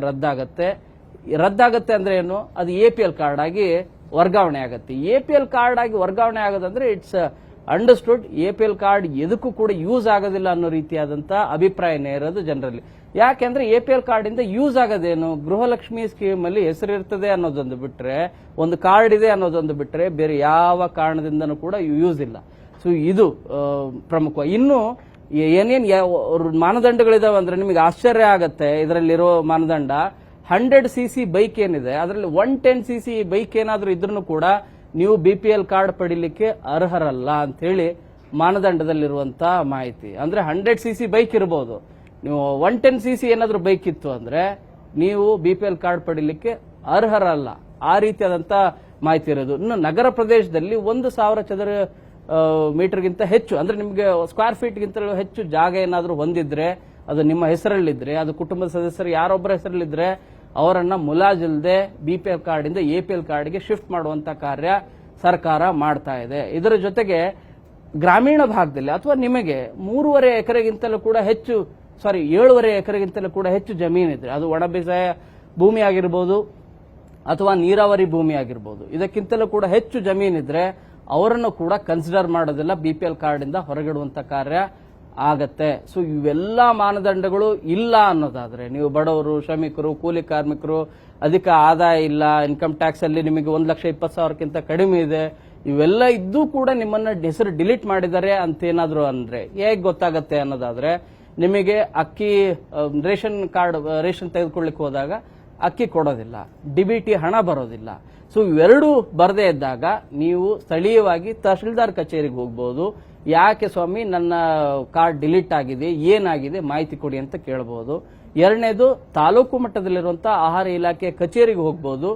ರದ್ದಾಗತ್ತೆ ಅಂದ್ರೆ ಏನು, ಅದು APL ಕಾರ್ಡ್ ಆಗಿ ವರ್ಗಾವಣೆ ಆಗತ್ತೆ. APL ಕಾರ್ಡ್ ಆಗಿ ವರ್ಗಾವಣೆ ಆಗೋದಂದ್ರೆ ಇಟ್ಸ್ ಅಂಡರ್ಸ್ಟುಡ್. APL ಕಾರ್ಡ್ ಎದಕ್ಕೂ ಕೂಡ ಯೂಸ್ ಆಗೋದಿಲ್ಲ ಅನ್ನೋ ರೀತಿಯಾದಂತ ಅಭಿಪ್ರಾಯನೇ ಇರೋದು ಜನರಲ್ಲಿ. ಯಾಕೆಂದ್ರೆ APL ಕಾರ್ಡ್ ಇಂದ ಯೂಸ್ ಆಗೋದೇನು, ಗೃಹಲಕ್ಷ್ಮಿ ಸ್ಕೀಮ್ ಅಲ್ಲಿ ಹೆಸರಿರ್ತದೆ ಅನ್ನೋದೊಂದು ಬಿಟ್ರೆ, ಒಂದು ಕಾರ್ಡ್ ಇದೆ ಅನ್ನೋದೊಂದು ಬಿಟ್ರೆ ಬೇರೆ ಯಾವ ಕಾರಣದಿಂದನೂ ಕೂಡ ಯೂಸ್ ಇಲ್ಲ. ಸೊ ಇದು ಪ್ರಮುಖ. ಇನ್ನು ಏನೇನ್ ಮಾನದಂಡಗಳಿದಾವೆ ಅಂದ್ರೆ ನಿಮಗೆ ಆಶ್ಚರ್ಯ ಆಗತ್ತೆ. ಇದರಲ್ಲಿರೋ ಮಾನದಂಡ 100cc ಬೈಕ್ ಏನಿದೆ ಅದರಲ್ಲಿ 110cc ಬೈಕ್ ಏನಾದ್ರೂ ಇದ್ರೂ ಕೂಡ ನೀವು BPL ಕಾರ್ಡ್ ಪಡಿಲಿಕ್ಕೆ ಅರ್ಹರಲ್ಲ ಅಂತ ಹೇಳಿ ಮಾನದಂಡದಲ್ಲಿರುವಂತಹ ಮಾಹಿತಿ. ಅಂದ್ರೆ 100cc ಬೈಕ್ ಇರಬಹುದು, ನೀವು 110cc ಏನಾದ್ರೂ ಬೈಕ್ ಇತ್ತು ಅಂದ್ರೆ ನೀವು BPL ಕಾರ್ಡ್ ಪಡಿಲಿಕ್ಕೆ ಅರ್ಹರಲ್ಲ. ಆ ರೀತಿಯಾದಂತ ಮಾಹಿತಿ ಇರೋದು. ಇನ್ನು ನಗರ ಪ್ರದೇಶದಲ್ಲಿ 1000 ಚದರ ಮೀಟರ್ಗಿಂತ ಹೆಚ್ಚು ಅಂದ್ರೆ ನಿಮಗೆ ಸ್ಕ್ವೇರ್ ಫೀಟ್ ಗಿಂತ ಹೆಚ್ಚು ಜಾಗ ಏನಾದ್ರೂ ಹೊಂದಿದ್ರೆ, ಅದು ನಿಮ್ಮ ಹೆಸರಲ್ಲಿದ್ರೆ, ಅದು ಕುಟುಂಬದ ಸದಸ್ಯರು ಯಾರೊಬ್ಬರ ಹೆಸರಲ್ಲಿದ್ರೆ ಅವರನ್ನ ಮುಲಾಜಿಲ್ಲದೆ BPL ಕಾರ್ಡ್ ಇಂದ APL ಕಾರ್ಡ್ಗೆ ಶಿಫ್ಟ್ ಮಾಡುವಂತ ಕಾರ್ಯ ಸರ್ಕಾರ ಮಾಡ್ತಾ ಇದೆ. ಇದರ ಜೊತೆಗೆ ಗ್ರಾಮೀಣ ಭಾಗದಲ್ಲಿ ಅಥವಾ ನಿಮಗೆ 3.5 ಎಕರೆಗಿಂತಲೂ ಕೂಡ ಹೆಚ್ಚು 7.5 ಎಕರೆಗಿಂತಲೂ ಕೂಡ ಹೆಚ್ಚು ಜಮೀನಿದ್ರೆ, ಅದು ಒಣ ಬೇಸಾಯ ಭೂಮಿ ಆಗಿರ್ಬೋದು ಅಥವಾ ನೀರಾವರಿ ಭೂಮಿ ಆಗಿರ್ಬೋದು, ಇದಕ್ಕಿಂತಲೂ ಕೂಡ ಹೆಚ್ಚು ಜಮೀನಿದ್ರೆ ಅವರನ್ನು ಕೂಡ ಕನ್ಸಿಡರ್ ಮಾಡೋದಿಲ್ಲ, BPL ಕಾರ್ಡ್ ಇಂದ ಹೊರಗಿಡುವಂತ ಕಾರ್ಯ ಆಗತ್ತೆ. ಸೊ ಇವೆಲ್ಲ ಮಾನದಂಡಗಳು ಇಲ್ಲ ಅನ್ನೋದಾದ್ರೆ, ನೀವು ಬಡವರು, ಶ್ರಮಿಕರು, ಕೂಲಿ ಕಾರ್ಮಿಕರು, ಅಧಿಕ ಆದಾಯ ಇಲ್ಲ, ಇನ್ಕಮ್ ಟ್ಯಾಕ್ಸ್ ಅಲ್ಲಿ ನಿಮಗೆ 1,20,000ಕ್ಕಿಂತ ಕಡಿಮೆ ಇದೆ, ಇವೆಲ್ಲ ಇದ್ದು ಕೂಡ ನಿಮ್ಮನ್ನ ಹೆಸರು ಡಿಲೀಟ್ ಮಾಡಿದ್ದಾರೆ ಅಂತೇನಾದ್ರು ಅಂದ್ರೆ ಹೇಗೆ ಗೊತ್ತಾಗತ್ತೆ ಅನ್ನೋದಾದ್ರೆ, ನಿಮಗೆ ಅಕ್ಕಿ ರೇಷನ್ ತೆಗೆದುಕೊಳ್ಳಿಕ್ಕೆ ಹೋದಾಗ ಅಕ್ಕಿ ಕೊಡೋದಿಲ್ಲ, DBT ಹಣ ಬರೋದಿಲ್ಲ. ಸೊ ಇವೆರಡೂ ಬರದೇ ಇದ್ದಾಗ ನೀವು ಸ್ಥಳೀಯವಾಗಿ ತಹಶೀಲ್ದಾರ್ ಕಚೇರಿಗೆ ಹೋಗ್ಬೋದು. ಯಾಕೆ ಸ್ವಾಮಿ ನನ್ನ ಕಾರ್ಡ್ ಡಿಲೀಟ್ ಆಗಿದೆ, ಏನಾಗಿದೆ ಮಾಹಿತಿ ಕೊಡಿ ಅಂತ ಕೇಳಬಹುದು. ಎರಡನೇದು, ತಾಲೂಕು ಮಟ್ಟದಲ್ಲಿರುವಂತಹ ಆಹಾರ ಇಲಾಖೆ ಕಚೇರಿಗೆ ಹೋಗ್ಬೋದು,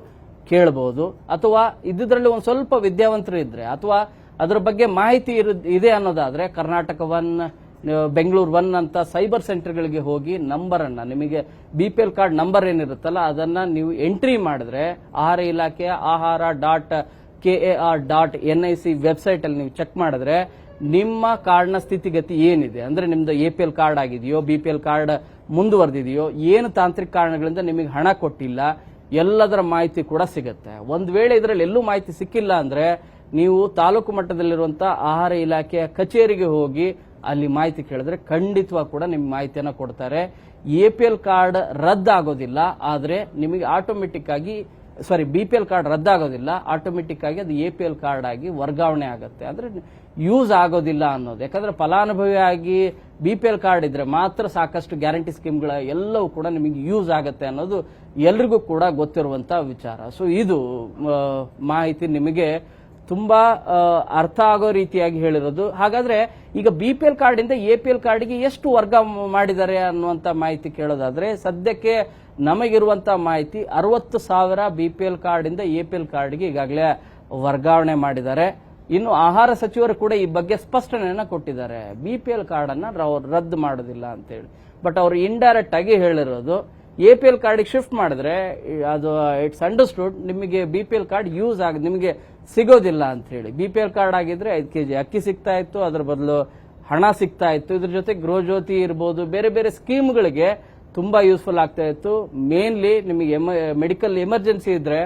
ಕೇಳಬಹುದು. ಅಥವಾ ಇದ್ರಲ್ಲಿ ಒಂದು ಸ್ವಲ್ಪ ವಿದ್ಯಾವಂತರು ಇದ್ರೆ ಅಥವಾ ಅದರ ಬಗ್ಗೆ ಮಾಹಿತಿ ಇದೆ ಅನ್ನೋದಾದ್ರೆ ಕರ್ನಾಟಕ 1, ಬೆಂಗಳೂರು 1 ಅಂತ ಸೈಬರ್ ಸೆಂಟರ್ಗಳಿಗೆ ಹೋಗಿ ನಂಬರ್ ಅನ್ನ, ನಿಮಗೆ BPL ಕಾರ್ಡ್ ನಂಬರ್ ಏನಿರುತ್ತಲ್ಲ ಅದನ್ನ ನೀವು ಎಂಟ್ರಿ ಮಾಡಿದ್ರೆ ಆಹಾರ ಇಲಾಖೆಯ ahara.kar.nic ವೆಬ್ಸೈಟ್ ಅಲ್ಲಿ ನೀವು ಚೆಕ್ ಮಾಡಿದ್ರೆ ನಿಮ್ಮ ಕಾರ್ಡ್ನ ಸ್ಥಿತಿಗತಿ ಏನಿದೆ, ಅಂದ್ರೆ ನಿಮ್ದು APL ಕಾರ್ಡ್ ಆಗಿದೆಯೋ, BPL ಕಾರ್ಡ್ ಮುಂದುವರೆದಿದೆಯೋ, ಏನು ತಾಂತ್ರಿಕ ಕಾರಣಗಳಿಂದ ನಿಮಗೆ ಹಣ ಕೊಟ್ಟಿಲ್ಲ, ಎಲ್ಲದರ ಮಾಹಿತಿ ಕೂಡ ಸಿಗುತ್ತೆ. ಒಂದ್ ವೇಳೆ ಇದರಲ್ಲಿ ಎಲ್ಲೂ ಮಾಹಿತಿ ಸಿಕ್ಕಿಲ್ಲ ಅಂದ್ರೆ ನೀವು ತಾಲೂಕು ಮಟ್ಟದಲ್ಲಿರುವಂತಹ ಆಹಾರ ಇಲಾಖೆಯ ಕಚೇರಿಗೆ ಹೋಗಿ ಅಲ್ಲಿ ಮಾಹಿತಿ ಕೇಳಿದ್ರೆ ಖಂಡಿತವಾಗಿ ಕೂಡ ನಿಮ್ಗೆ ಮಾಹಿತಿಯನ್ನ ಕೊಡ್ತಾರೆ. APL ಕಾರ್ಡ್ ರದ್ದಾಗೋದಿಲ್ಲ, ಆದ್ರೆ ನಿಮಗೆ ಆಟೋಮೆಟಿಕ್ ಆಗಿ BPL ಕಾರ್ಡ್ ರದ್ದಾಗೋದಿಲ್ಲ, ಆಟೋಮೆಟಿಕ್ ಆಗಿ ಅದು APL ಕಾರ್ಡ್ ಆಗಿ ವರ್ಗಾವಣೆ ಆಗುತ್ತೆ. ಅಂದ್ರೆ ಯೂಸ್ ಆಗೋದಿಲ್ಲ ಅನ್ನೋದು. ಯಾಕಂದ್ರೆ ಫಲಾನುಭವಿಯಾಗಿ BPL ಕಾರ್ಡ್ ಇದ್ರೆ ಮಾತ್ರ ಸಾಕಷ್ಟು ಗ್ಯಾರಂಟಿ ಸ್ಕೀಮ್ಗಳ ಎಲ್ಲವೂ ಕೂಡ ನಿಮಗೆ ಯೂಸ್ ಆಗುತ್ತೆ ಅನ್ನೋದು ಎಲ್ರಿಗೂ ಕೂಡ ಗೊತ್ತಿರುವಂತಹ ವಿಚಾರ. ಸೊ ಇದು ಮಾಹಿತಿ ನಿಮಗೆ ತುಂಬಾ ಅರ್ಥ ಆಗೋ ರೀತಿಯಾಗಿ ಹೇಳಿರೋದು. ಹಾಗಾದ್ರೆ ಈಗ BPL ಕಾರ್ಡ್ ಇಂದ APL ಕಾರ್ಡ್ಗೆ ಎಷ್ಟು ವರ್ಗ ಮಾಡಿದ್ದಾರೆ ಅನ್ನುವಂತ ಮಾಹಿತಿ ಕೇಳೋದಾದ್ರೆ, ಸದ್ಯಕ್ಕೆ ನಮಗಿರುವಂತಹ ಮಾಹಿತಿ 60,000 BPL ಕಾರ್ಡ್ ಇಂದ APL ಕಾರ್ಡ್ಗೆ ಈಗಾಗಲೇ ವರ್ಗಾವಣೆ ಮಾಡಿದ್ದಾರೆ. ಇನ್ನು ಆಹಾರ ಸಚಿವರು ಕೂಡ ಈ ಬಗ್ಗೆ ಸ್ಪಷ್ಟನೆಯನ್ನ ಕೊಟ್ಟಿದ್ದಾರೆ, BPL ಕಾರ್ಡ್ ಅನ್ನ ರದ್ದು ಮಾಡೋದಿಲ್ಲ ಅಂತೇಳಿ. ಬಟ್ ಅವ್ರು ಇಂಡೈರೆಕ್ಟ್ ಆಗಿ ಹೇಳಿರೋದು APL ಕಾರ್ಡಿಗೆ ಶಿಫ್ಟ್ ಮಾಡಿದ್ರೆ ಅದು ಇಟ್ಸ್ ಅಂಡರ್ಸ್ಟುಡ್ ನಿಮಗೆ BPL ಕಾರ್ಡ್ ಯೂಸ್ ಆಗ ನಿಮಗೆ ಸಿಗೋದಿಲ್ಲ ಅಂತ ಹೇಳಿ. BPL ಕಾರ್ಡ್ ಆಗಿದ್ರೆ 5 kg ಅಕ್ಕಿ ಸಿಗ್ತಾ ಇತ್ತು, ಅದ್ರ ಬದಲು ಹಣ ಸಿಗ್ತಾ ಇತ್ತು. ಇದ್ರ ಜೊತೆ ಗೃಹಜ್ಯೋತಿ ಇರ್ಬೋದು, ಬೇರೆ ಬೇರೆ ಸ್ಕೀಮ್ಗಳಿಗೆ ತುಂಬಾ ಯೂಸ್ಫುಲ್ ಆಗ್ತಾ ಇತ್ತು. ಮೇನ್ಲಿ ನಿಮಗೆ ಮೆಡಿಕಲ್ ಎಮರ್ಜೆನ್ಸಿ ಇದ್ರೆ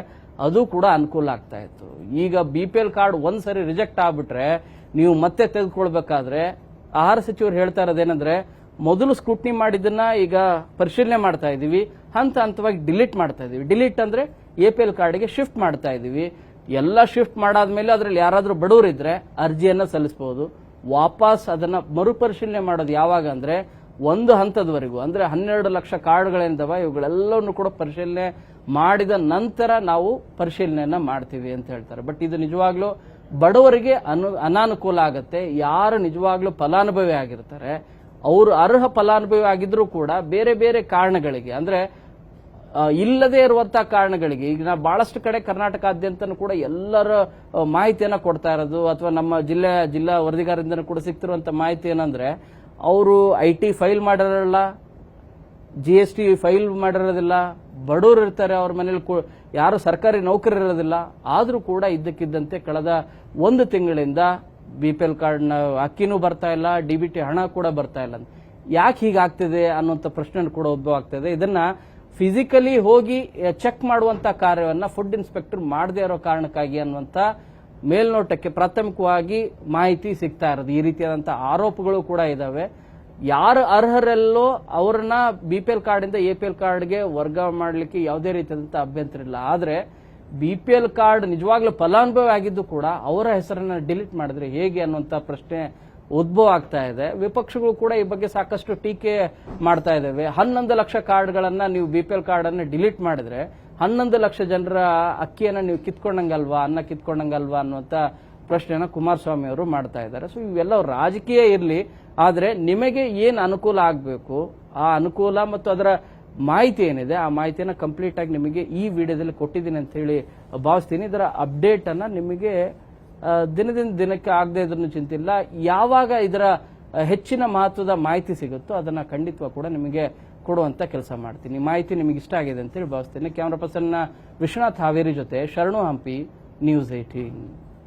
ಅದು ಕೂಡ ಅನುಕೂಲ ಆಗ್ತಾ ಇತ್ತು. ಈಗ BPL ಕಾರ್ಡ್ ಒಂದ್ಸರಿ ರಿಜೆಕ್ಟ್ ಆಗ್ಬಿಟ್ರೆ ನೀವು ಮತ್ತೆ ತೆಗೆದುಕೊಳ್ಬೇಕಾದ್ರೆ ಆಹಾರ ಸಚಿವರು ಹೇಳ್ತಾ ಇರೋದೇನಂದ್ರೆ ಮೊದಲು ಸ್ಕ್ರೂಟ್ನಿ ಮಾಡಿದ್ದನ್ನ ಈಗ ಪರಿಶೀಲನೆ ಮಾಡ್ತಾ ಇದೀವಿ, ಹಂತ ಹಂತವಾಗಿ ಡಿಲೀಟ್ ಮಾಡ್ತಾ ಇದೀವಿ. ಡಿಲೀಟ್ ಅಂದ್ರೆ APL ಕಾರ್ಡ್ಗೆ ಶಿಫ್ಟ್ ಮಾಡ್ತಾ ಇದೀವಿ. ಎಲ್ಲ ಶಿಫ್ಟ್ ಮಾಡಾದ್ಮೇಲೆ ಅದ್ರಲ್ಲಿ ಯಾರಾದ್ರೂ ಬಡವರಿದ್ರೆ ಅರ್ಜಿಯನ್ನ ಸಲ್ಲಿಸಬಹುದು. ವಾಪಸ್ ಅದನ್ನ ಮರುಪರಿಶೀಲನೆ ಮಾಡೋದು ಯಾವಾಗ ಅಂದ್ರೆ ಒಂದು ಹಂತದವರೆಗೂ, ಅಂದ್ರೆ 12 ಲಕ್ಷ ಕಾರ್ಡ್ಗಳೇನಿದಾವ ಇವುಗಳೆಲ್ಲವನ್ನು ಕೂಡ ಪರಿಶೀಲನೆ ಮಾಡಿದ ನಂತರ ನಾವು ಪರಿಶೀಲನೆಯನ್ನ ಮಾಡ್ತೀವಿ ಅಂತ ಹೇಳ್ತಾರೆ. ಬಟ್ ಇದು ನಿಜವಾಗ್ಲೂ ಬಡವರಿಗೆ ಅನಾನುಕೂಲ ಆಗತ್ತೆ. ಯಾರು ನಿಜವಾಗ್ಲೂ ಫಲಾನುಭವಿ ಆಗಿರ್ತಾರೆ ಅವರು ಅರ್ಹ ಫಲಾನುಭವಿ ಆಗಿದ್ರು ಕೂಡ ಬೇರೆ ಬೇರೆ ಕಾರಣಗಳಿಗೆ, ಅಂದ್ರೆ ಇಲ್ಲದೆ ಇರುವಂತಹ ಕಾರಣಗಳಿಗೆ, ಈಗ ನಾವು ಬಹಳಷ್ಟು ಕಡೆ ಕರ್ನಾಟಕಾದ್ಯಂತನೂ ಕೂಡ ಎಲ್ಲರ ಮಾಹಿತಿಯನ್ನ ಕೊಡ್ತಾ ಇರೋದು, ಅಥವಾ ನಮ್ಮ ಜಿಲ್ಲಾ ವರದಿಗಾರರಿಂದ ಕೂಡ ಸಿಗ್ತಿರುವಂತ ಮಾಹಿತಿ ಏನಂದ್ರೆ ಅವರು IT ಫೈಲ್ ಮಾಡಿರಲ್ಲ, GST ಫೈಲ್ ಮಾಡಿರೋದಿಲ್ಲ, ಬಡವರು ಇರ್ತಾರೆ, ಅವ್ರ ಮನೇಲಿ ಯಾರು ಸರ್ಕಾರಿ ನೌಕರಿ ಇರೋದಿಲ್ಲ. ಆದ್ರೂ ಕೂಡ ಇದ್ದಕ್ಕಿದ್ದಂತೆ ಕಳೆದ 1 ತಿಂಗಳಿಂದ BPL ಕಾರ್ಡ್ನ ಅಕ್ಕಿನೂ ಬರ್ತಾ ಇಲ್ಲ, DBT ಹಣ ಕೂಡ ಬರ್ತಾ ಇಲ್ಲ. ಯಾಕೆ ಹೀಗಾಗ್ತಿದೆ ಅನ್ನುವಂಥ ಪ್ರಶ್ನೆ ಕೂಡ ಉದ್ಭವ ಆಗ್ತದೆ. ಇದನ್ನ ಫಿಸಿಕಲಿ ಹೋಗಿ ಚೆಕ್ ಮಾಡುವಂತ ಕಾರ್ಯವನ್ನ ಫುಡ್ ಇನ್ಸ್ಪೆಕ್ಟರ್ ಮಾಡದೇ ಇರೋ ಕಾರಣಕ್ಕಾಗಿ ಅನ್ನುವಂತ ಮೇಲ್ನೋಟಕ್ಕೆ ಪ್ರಾಥಮಿಕವಾಗಿ ಮಾಹಿತಿ ಸಿಗ್ತಾ ಇರೋದು. ಈ ರೀತಿಯಾದಂತಹ ಆರೋಪಗಳು ಕೂಡ ಇದಾವೆ. ಯಾರು ಅರ್ಹರೆಲ್ಲೋ ಅವರನ್ನ BPL ಕಾರ್ಡ್ ಇಂದ APL ಕಾರ್ಡ್ಗೆ ವರ್ಗಾವಣೆ ಮಾಡಲಿಕ್ಕೆ ಯಾವುದೇ ರೀತಿಯಾದಂತಹ ಅಭ್ಯಂತರ ಇಲ್ಲ. ಆದ್ರೆ BPL ಕಾರ್ಡ್ ನಿಜವಾಗ್ಲೂ ಫಲಾನುಭವಿ ಆಗಿದ್ದು ಕೂಡ ಅವರ ಹೆಸರನ್ನ ಡಿಲೀಟ್ ಮಾಡಿದ್ರೆ ಹೇಗೆ ಅನ್ನುವಂತ ಪ್ರಶ್ನೆ ಉದ್ಭವ ಆಗ್ತಾ ಇದೆ. ವಿಪಕ್ಷಗಳು ಕೂಡ ಈ ಬಗ್ಗೆ ಸಾಕಷ್ಟು ಟೀಕೆ ಮಾಡ್ತಾ ಇದ್ದಾವೆ. 11 ಲಕ್ಷ ಕಾರ್ಡ್ಗಳನ್ನ ನೀವು BPL ಕಾರ್ಡ್ ಅನ್ನ ಡಿಲೀಟ್ ಮಾಡಿದ್ರೆ 11 ಲಕ್ಷ ಜನರ ಅಕ್ಕಿಯನ್ನ ನೀವು ಕಿತ್ಕೊಂಡಂಗಲ್ವಾ, ಅನ್ನ ಕಿತ್ಕೊಂಡಂಗಲ್ವಾ ಅನ್ನುವಂತ ಪ್ರಶ್ನೆಯನ್ನ ಕುಮಾರಸ್ವಾಮಿ ಅವರು ಮಾಡ್ತಾ ಇದ್ದಾರೆ. ಸೊ ಇವೆಲ್ಲ ರಾಜಕೀಯ ಇರಲಿ, ಆದ್ರೆ ನಿಮಗೆ ಏನ್ ಅನುಕೂಲ ಆಗಬೇಕು ಆ ಅನುಕೂಲ ಮತ್ತು ಅದರ ಮಾಹಿತಿ ಏನಿದೆ ಆ ಮಾಹಿತಿಯನ್ನ ಕಂಪ್ಲೀಟ್ ಆಗಿ ನಿಮಗೆ ಈ ವಿಡಿಯೋದಲ್ಲಿ ಕೊಟ್ಟಿದ್ದೀನಿ ಅಂತ ಹೇಳಿ ಭಾವಿಸ್ತೀನಿ. ಇದರ ಅಪ್ಡೇಟ್ ಅನ್ನ ನಿಮಗೆ ದಿನದಿಂದ ದಿನಕ್ಕೆ ಆಗದೆ ಇದ್ರೂ ಚಿಂತಿಲ್ಲ. ಯಾವಾಗ ಇದರ ಹೆಚ್ಚಿನ ಮಹತ್ವದ ಮಾಹಿತಿ ಸಿಗುತ್ತೋ ಅದನ್ನ ಖಂಡಿತವಾಗಿ ಕೂಡ ನಿಮಗೆ ಕೊಡುವಂತ ಕೆಲಸ ಮಾಡ್ತೀನಿ. ಮಾಹಿತಿ ನಿಮಗೆ ಇಷ್ಟ ಆಗಿದೆ ಅಂತ ಹೇಳಿ ಭಾವಿಸ್ತೀನಿ. ಕ್ಯಾಮರಾ ಪರ್ಸನ್ ವಿಶ್ವನಾಥ್ ಹಾವೇರಿ ಜೊತೆ ಶರಣು ಹಂಪಿ, ನ್ಯೂಸ್ 18.